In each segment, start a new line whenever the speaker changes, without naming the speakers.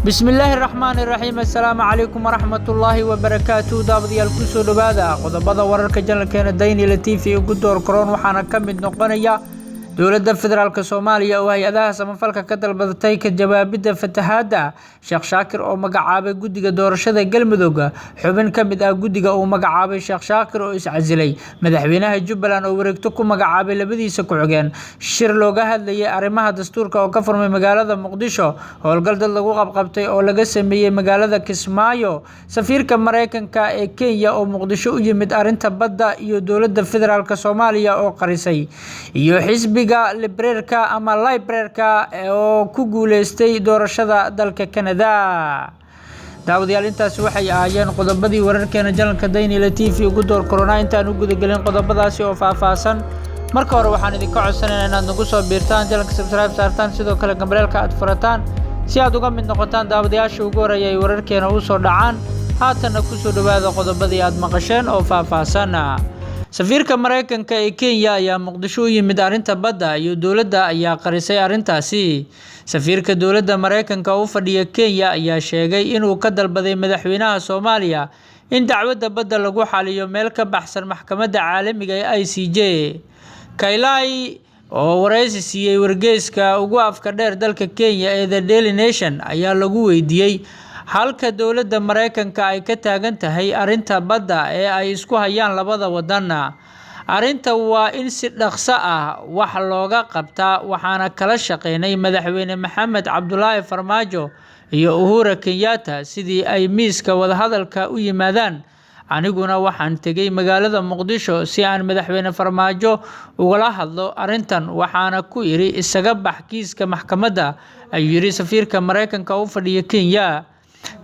بسم الله الرحمن الرحيم السلام عليكم ورحمة الله وبركاته دابديال كسو دبادا qodobada wararka janalkeena daynila TV ugu door koron waxaana kamid noqonaya dowladda federaalka Soomaaliya oo hay'adaha samafalka ka dalbaday ka jawaabida fatahaada Sheekh Shaakir oo magacaabay guddiga doorashada Galmudug xubin kamid ah guddiga oo magacaabay Sheekh Shaakir oo iscasilay madaxweynaha Jubbaland oo wareegto ku magacaabay labadiisa ku xigeen shir looga hadlayay arrimaha dastuurka oo ka furmay magaalada Muqdisho howlgal dad lagu qabqabtay oo laga sameeyay magaalada Kismaayo safiirka Mareykanka ee Kenya oo Muqdisho u yimid arinta badda iyo dowladda federaalka Soomaaliya oo qarisay iyo xisbi Liberka ama Liberka oo ku guuleystay doorashada dalka Canada daawadayaal intaas waxay ahaayeen qodobadii wararkeena janalka daynila TV ugu door corona intaan u gudagelin qodobadaasi oo faahfaahsan marka hore waxaan idin ka codsanaynaa inaad nagu soo biirtaan janalka subscribe saartaan sidoo kale gambareelka aad furataan si aad uga mid noqotaan daawadayaasha ugu horeeya ee wararkeena u soo dhacaan haatana ku soo dhawaada qodobadii aad maqasheen oo faahfaahsan safiirka Mareykanka ee Kenya ayaa Muqdisho u yimid arinta badda iyo dowladda ayaa qarisay arintaasi safiirka dowladda Mareykanka oo fadhiya Kenya ayaa sheegay inuu ka dalbaday madaxweynaha Soomaaliya in dacwadda badda lagu xaliyo meel ka baxsan maxkamadda caalamiga ee ICJ Kailai oo wareysi siiyay wargeyska ugu afka dheer dalka Kenya ee The Daily Nation ayaa lagu weydiiyay halka dowladda Mareykanka ay ka taagan tahay arinta badda ee ay isku hayaan labada wadan arinta waa in si dhaqso ah wax looga qabtaa waxaana kala shaqeynay madaxweyne Maxamed Cabdullaahi Farmaajo iyo Uhuru Kenyatta sidii ay miiska wada hadalka u yimaadaan aniguna waxaan tagay magaalada Muqdisho si aan madaxweyne Farmaajo ugala hadlo arintan waxaana ku iri isaga bax kiiska maxkamadda ayuu yiri safiirka Mareykanka oo fadhiya Kenya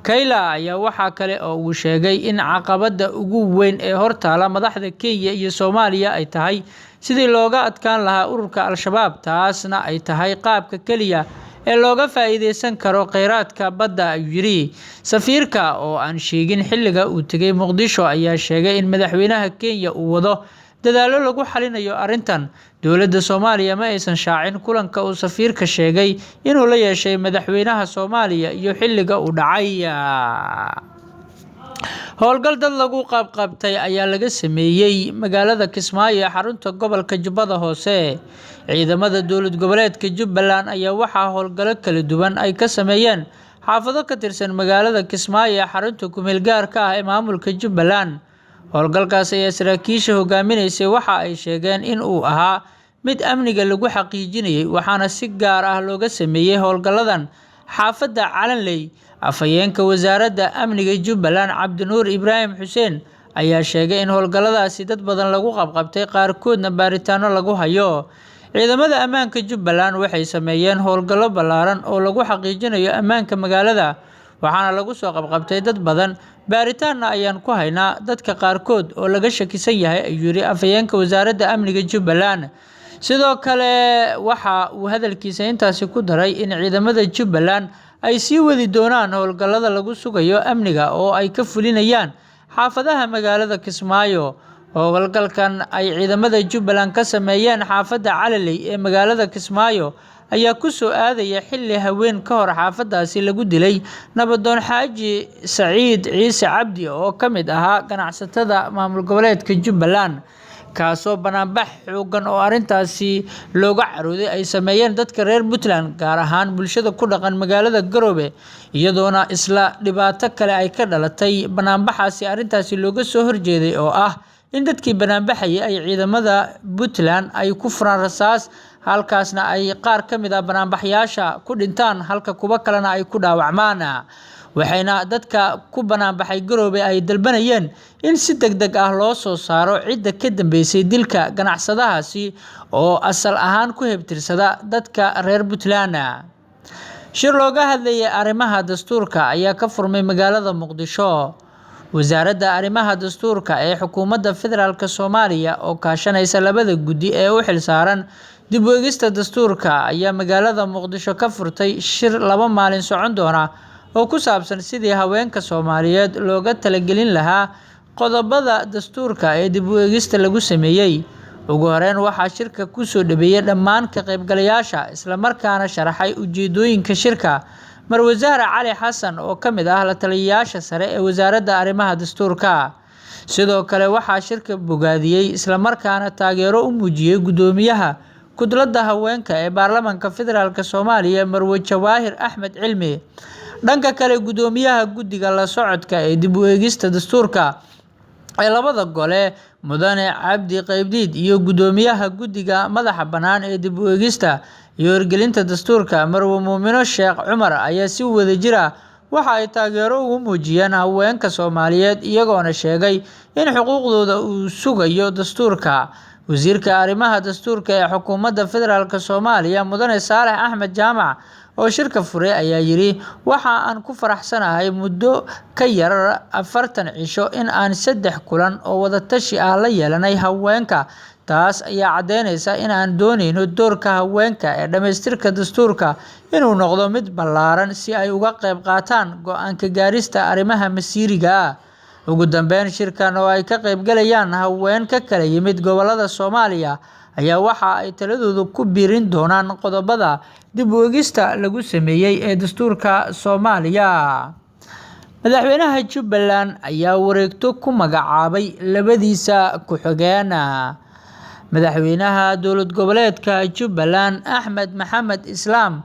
Kaila ayaa waxa kale oo uu sheegay in caqabada ugu weyn ee hortaala madaxda Kenya iyo Soomaaliya ay tahay sidii looga adkaan lahaa ururka Al-Shabaab taasna ay tahay qaabka kaliya ee looga faa'iideysan karo kheyraadka badda ayuu yiri safiirka oo aan sheegin xilliga uu tagay Muqdisho ayaa sheegay in madaxweynaha Kenya uu wado dadaalo lagu xalinayo arintan dowladda Soomaaliya ma aysan shaacin kulanka uu safiirka sheegay inuu la yeeshay madaxweynaha Soomaaliya iyo xilliga uu dhacay howlgal dad lagu qabqabtay ayaa laga sameeyay magaalada Kismaayo xarunta gobolka Jubbada Hoose ciidamada dowlad goboleedka Jubbaland ayaa waxa howlgalo kala duwan ay ka sameeyeen xaafado ka tirsan magaalada Kismaayo xarunta ku meel gaarka ah ee maamulka Jubbaland howlgalkaas ayaa saraakiisha hogaaminaysay waxa ay sheegeen in uu ahaa mid amniga lagu xaqiijinayay waxaana si gaar ah looga sameeyay howlgaladan xaafadda Calanley afayeenka wasaaradda amniga Jubbaland Cabdinuur Ibraahim Xuseen ayaa sheegay in howlgaladaasi dad badan lagu qabqabtay qaarkoodna baaritaano lagu hayo ciidamada ammaanka Jubbaland waxay sameeyeen howlgallo ballaaran oo lagu xaqiijinayo ammaanka magaalada waxaana lagu soo qabqabtay dad badan baaritaanna ayaan ku haynaa dadka qaarkood oo laga shakisan yahay ayuu yiri afayeenka wasaaradda amniga Jubbaland sidoo kale waxa uu hadalkiisa intaasi ku daray in ciidamada Jubbaland ay sii wadi doonaan howlgallada lagu sugayo amniga oo ay ka fulinayaan xaafadaha magaalada Kismaayo howlgalkan ay ciidamada Jubbaland ka sameeyeen xaafadda Calanley ee magaalada Kismaayo ayaa ku soo aadaya xilli haween ka hor xaafadaasi lagu dilay nabadoon Xaaji Saciid Ciise Cabdi oo kamid ahaa ganacsatada maamul goboleedka Jubbaland kaasoo banaanbax xoogan oo arintaasi looga carooday ay sameeyeen dadka reer Puntland gaar ahaan bulshada ku dhaqan magaalada Garowe iyadoona isla dhibaato kale ay ka dhalatay banaanbaxaasi arintaasi looga soo horjeeday oo ah in dadkii banaanbaxayay ay ciidamada Puntland ay ku furaan rasaas halkaasna ay qaar kamid ah banaanbaxyaasha ku dhintaan halka kuwa kalena ay ku dhaawacmaan waxayna dadka ku banaanbaxay Garowe ay dalbanayeen in si degdeg ah loo soo saaro cidda ka dambeysay dilka ganacsadahaasi oo asal ahaan ku hebtirsada dadka reer Puntland shir looga hadlayay arrimaha dastuurka ayaa ka furmay magaalada Muqdisho wasaaradda arrimaha dastuurka ee xukuumadda federaalka Soomaaliya oo kaashanaysa labada guddi ee u xilsaaran dib u eegista dastuurka ayaa magaalada Muqdisho ka furtay shir 2 maalin socon doona oo ku saabsan sidii haweenka Soomaaliyeed looga talagelin lahaa qodobada dastuurka ee dib u eegista lagu sameeyay ugu horeyn waxaa shirka ku soo dhabeeyay dhammaan ka qaybgalayaasha isla markaana sharaxay ujeedooyinka shirka Marwe Zahra Cali Xasan oo ka mid ah la taliyayaasha sare ee wasaaradda arrimaha dastuurka. Sidoo kale waxaa shirka bogaadiyey isla markaana taageero u muujiyey gudoomiyaha kudladda haweenka ee baarlamaanka federaalka Soomaaliya Marwe Jawaahir Axmed Cilmi. Dhanka kale gudoomiyaha guddiga la socodka ee dib u eegista dastuurka ee labada gole Mudane Cabdi Qaybdiid iyo gudoomiyaha guddiga madaxa bannaan ee dib u eegista iyo hirgelinta dastuurka Marwe Muumino Sheekh Cumar ayaa si wadajir ah waxa ay taageero ugu muujiyeen haweenka Soomaaliyeed iyagoona sheegay in xuquuqdooda uu sugayo dastuurka. Wasiirka arrimaha dastuurka ee xukuumadda federaalka Soomaaliya Mudane Saalex Axmed Jaamac oo shirka furay ayaa yiri waxa aan ku faraxsanahay muddo ka yar 40 cisho in aan 3 kulan oo wada tashi ah la yeelanay haweenka. Taas ayaa cadeynaysa in aan dooneyno doorka haweenka ee dhamaystirka dastuurka inuu noqdo mid ballaaran si ay uga qayb qaataan go'aan ka gaarista arrimaha masiiriga ah. Ugu dambeyn shirkan oo ay ka qayb galayaan haween ka kala yimid gobolada Soomaaliya ayaa waxa ay taladooda ku biirin doonaan qodobada dib u eegista lagu sameeyay ee dastuurka Soomaaliya. Madaxweynaha Jubbaland ayaa wareegto ku magacaabay labadiisa ku-xigeen. Madaxweynaha dowlad goboleedka Jubbaland Axmed Maxamed Islaam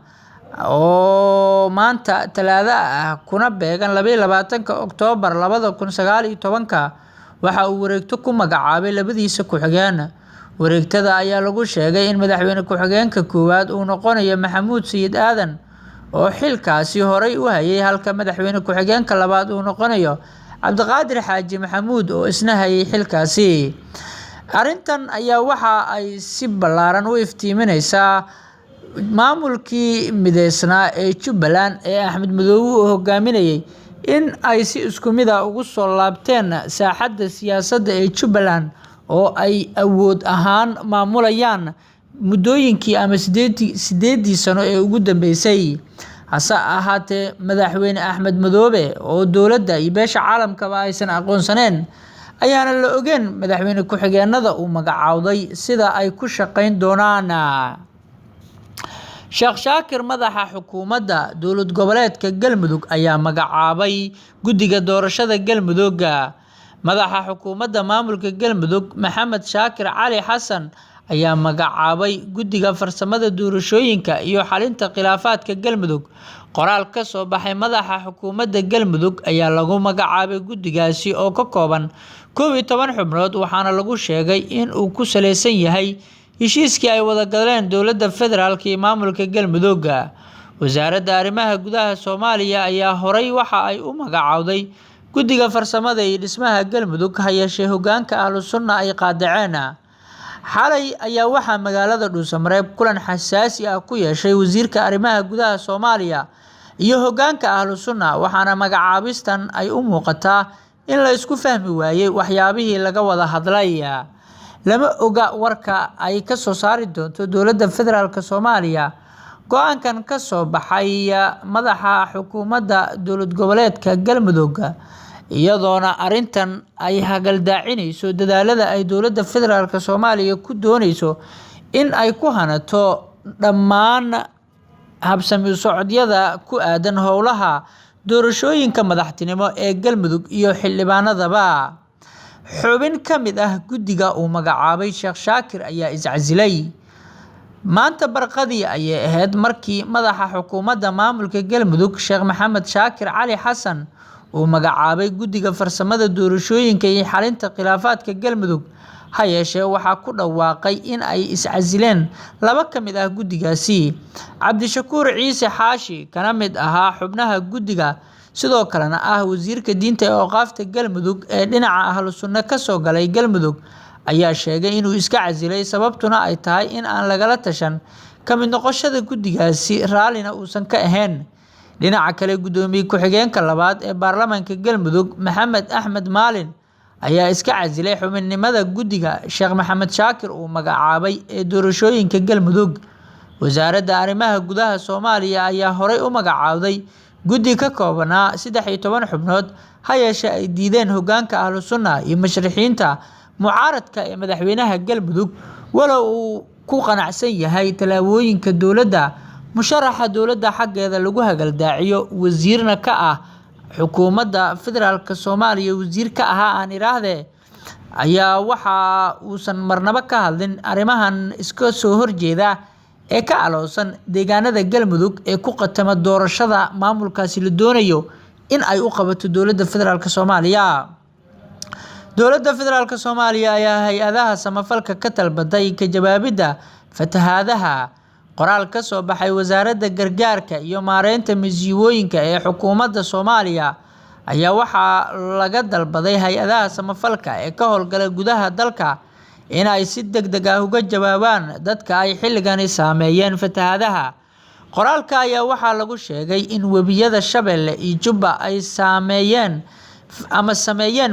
oo maanta Talaado ah kuna beegan 22 Oktoobar 2019 waxa uu wareegto ku magacaabay labadiisa ku-xigeen. Wareegtada ayaa lagu sheegay in madaxweyne ku-xigeenka koowaad uu noqonayo Maxamuud Sayid Aadan oo xilkaasi horay u hayay halka madaxweyne ku-xigeenka labaad uu noqonayo Cabdiqaadir Xaaji Maxamuud oo isna hayay xilkaasi. Arrintan ayaa waxa ay si ballaaran u iftiiminaysaa maamulkii mideysnaa ee Jubbaland ee Axmed Madoobe uu hogaaminayay in ay si isku mid ah ugu soo laabteen saaxadda siyaasadda ee Jubbaland oo ay awood ahaan maamulayaan muddooyinkii ama 8 sano ee ugu dambeysay. Hase ahaatee madaxweyne Axmed Madoobe oo dowladda iyo beesha caalamkaba aysan aqoonsaneen ayaana la ogeyn madaxweyne ku-xigeenada uu magacaawday sida ay ku shaqeyn doonaan. Sheekh Shaakir madaxa xukuumadda dowlad goboleedka Galmudug ayaa magacaabay guddiga doorashada Galmudug. Madaxa xukuumadda maamulka Galmudug Maxamed Shaakir Cali Xasan ayaa magacaabay guddiga farsamada doorashooyinka iyo xalinta khilaafaadka Galmudug. Qoraal ka soo baxay madaxa xukuumadda Galmudug ayaa lagu magacaabay guddigaasi oo ka kooban 11 xubnood waxaana lagu sheegay in uu ku saleysan yahay heshiiskii ay wada galeen dowladda federaalka iyo maamulka Galmudug. Wasaaradda arrimaha gudaha Soomaaliya ayaa horay waxa ay u magacaawday guddiga farsamada iyo dhismaha Galmudug ha yeeshee hoggaanka Ahlus Sunna ay qaadaceen. Xalay ayaa waxaa magaalada Dhuusamareeb kulan xasaasi ah ku yeeshay wasiirka arrimaha gudaha Soomaaliya iyo hoggaanka Ahlus Sunna waxaana magacaabistan ay u muuqataa in la isku fahmi waayay waxyaabihii laga wada hadlay. Lama oga warka ay ka soo saari doonto dowladda federaalka Soomaaliya. Go'aankan ka soo baxay madaxa xukuumadda dowlad goboleedka Galmudug iyadoona arrintan ay hagaldaacinayso dadaalada ay dowladda federaalka Soomaaliya ku doonayso in ay ku hanato dhammaan habsami socodyada ku aadan howlaha doorashooyinka madaxtinimo ee Galmudug iyo xildhibaanadaba. Xubin ka mid ah guddiga uu magacaabay Sheekh Shaakir ayaa iscasilay. Maanta barqadii ayay ahayd markii madaxa xukuumadda maamulka Galmudug Sheekh Maxamed Shaakir Cali Xasan uu magacaabay guddiga farsamada doorashooyinka iyo xalinta khilaafaadka Galmudug. Ha yeeshee waxaa ku dhawaaqay in ay iscasileen 2 ka mid ah guddigaasi. Cabdishakuur Ciise Xaashi kana mid ahaa xubnaha guddiga sidoo kalena ah wasiirka diinta ee Awqaafta Galmudug ee dhinaca Ahlus Sunna ka soo galay Galmudug ayaa sheegay inuu iska casilay sababtuna ay tahay in aan lagala tashan ka mid noqoshada guddigaasi raallina uusan ka ahayn. Dhinaca kale gudoomiye ku-xigeenka labaad ee baarlamaanka Galmudug Maxamed Axmed Maalin ayaa iska casilay xubinimada guddiga Sheekh Maxamed Shaakir uu magacaabay ee doorashooyinka Galmudug. Wasaaradda arrimaha gudaha Soomaaliya ayaa horay u magacaawday guddi ka koobanaa 13 xubnood ha yeeshee ay diideen hoggaanka Ahlus Sunna iyo musharixiinta mucaaradka ee madaxweynaha Galmudug walow uu ku qanacsan yahay talaabooyinka dowladda musharaxa dowladda xaggeeda lagu hagaldaaciyo wasiirna ka ah xukuumadda federaalka Soomaaliya wasiir ka ahaa aan iraahdee ayaa waxa uusan marnaba ka hadlin arrimahan iska soo horjeeda ee ka aloosan deegaanada Galmudug ee ku qatama doorashada maamulkaasi la doonayo in ay u qabato dowladda federaalka Soomaaliya. dowladda federaalka Soomaaliya ayaa hay'adaha samafalka ka talbaday ka jawaabidda fatahaadaha. qoraal ka soo baxay wasaaradda gargaarka iyo maareynta masiibooyinka ee xukuumadda Soomaaliya ayaa waxaa laga dalbaday hay'adaha samafalka ee ka howlgala gudaha dalka in ay si degdeg ah uga jawaabaan dadka ay xilligan saameeyeen fatahaadaha. qoraalka ayaa waxaa lagu sheegay in webiyada Shabeelle iyo Jubba ay sameeyeen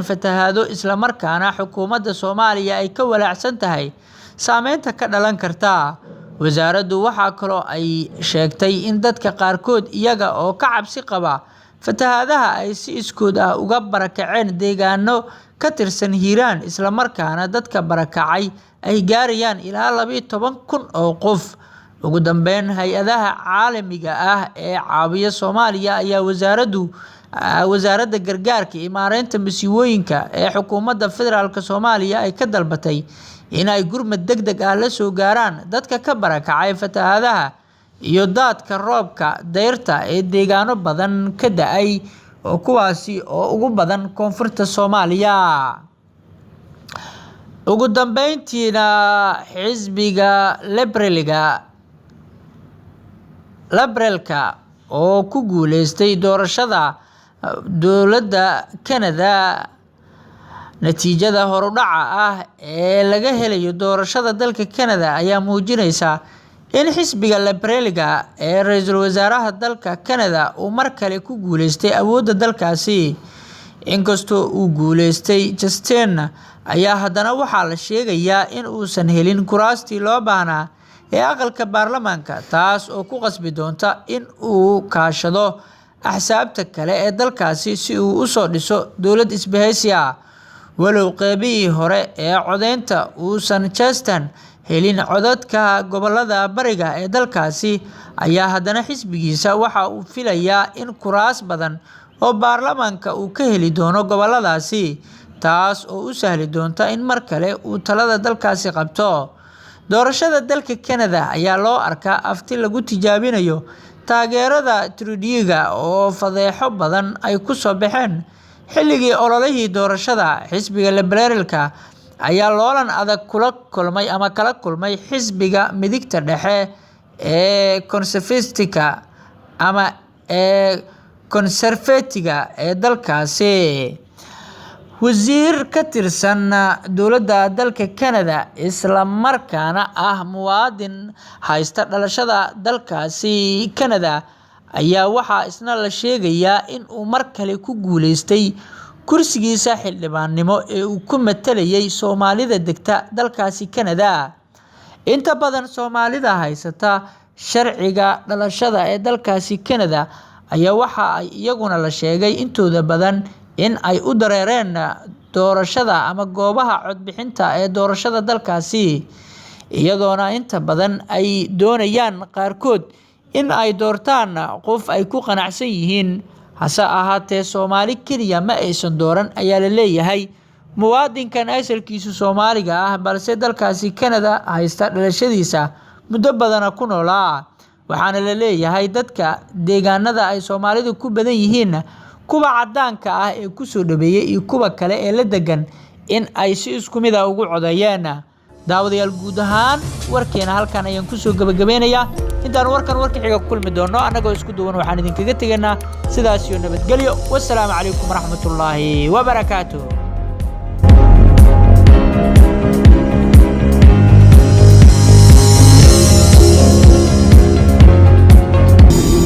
fatahaado isla markaana xukuumadda Soomaaliya ay ka walaacsan tahay saameynta ka dhalan karta. wasaaraddu waxaa kaloo ay sheegtay in dadka qaarkood iyaga oo ka cabsi qaba fatahaadaha ay si iskood ah uga barakaceen deegaano ka tirsan Hiiraan isla markaana dadka barakacay ay gaarayaan ilaa 12,000 oo qof. ugu dambeyn hay'adaha caalamiga ah ee caawiya Soomaaliya ayaa wasaaradda gargaarka iyo maareynta masiibooyinka ee xukuumadda federaalka Soomaaliya ay ka dalbatay in ay gurmad degdeg ah la soo gaaraan dadka ka barakacay fatahaadaha iyo daadka roobka dayrta ee deegaano badan ka da'ay oo kuwaasi oo ugu badan koonfurta Soomaaliya. ugu dambeyntiina xisbiga Liberalka oo ku guuleystay doorashada dowladda Canada. natiijada horudhaca ah ee laga helayo doorashada dalka Canada ayaa muujinaysa in xisbiga Liberalka ee ra'iisul wasaaraha dalka Canada uu mar kale ku guuleystay awoodda dalkaasi. inkastoo uu guuleystay Justin ayaa haddana waxaa la sheegayaa in uusan helin kuraastii loo baahnaa ee aqalka baarlamaanka, taas oo ku qasbi doonta in uu kaashado axsaabta kale ee dalkaasi si uu u soo dhiso dowlad isbahaysi ah. walow qeybihii hore ee codeynta uusan Justin helin codadka gobolada bariga ee dalkaasi ayaa haddana xisbigiisa waxa uu filayaa in kuraas badan oo baarlamaanka uu ka heli doono goboladaasi, taas oo u sahli doonta in mar kale uu talada dalkaasi qabto. doorashada dalka Canada ayaa loo arkaa afti lagu tijaabinayo taageerada Trudeau oo fadeexo badan ay ku soo baxeen xilligii ololihii doorashada. xisbiga Liberalka ayaa loolan adag kala kulmay xisbiga midigta dhexe ee Conservative ee dalkaasi. wasiir ka tirsan dowladda dalka Canada isla markaana ah muwaadin haysta dhalashada dalkaasi Canada ayaa waxaa isna la sheegayaa in uu mar kale ku guuleystay kursigiisa xildhibaannimo ee uu ku matalayay Soomaalida degta dalkaasi Canada. inta badan Soomaalida haysata sharciga dhalashada ee dalkaasi Canada ayaa waxa ay iyaguna la sheegay intooda badan in ay u dareereen doorashada ama goobaha codbixinta ee doorashada dalkaasi, iyadoona inta badan ay doonayaan qaarkood in ay doortaan qof ay ku qanacsan yihiin. hase ahaatee Soomaali kaliya ma aysan dooran ayaa la leeyahay. muwaadinkan asalkiisu Soomaaliga ah balse dalkaasi Canada haysta dhalashadiisa muddo badan ku noolaa, waxaana la leeyahay dadka deegaanada ay Soomaalidu ku badan yihiin kuwa cadaanka ah ee ku soo dhabeeyay iyo kuwa kale ee la degan in ay si isku mid ah ugu codeeyeen. daawadayaal guud ahaan warkeena halkan ayaan ku soo gabagabeynayaa. intaan warka xiga kulmi doono annagoo isku duwan waxaan idinkaga tegaynaa sidaas iyo nabadgelyo. wassalaamu calaykum waraxmatullaahi wabarakaatuh.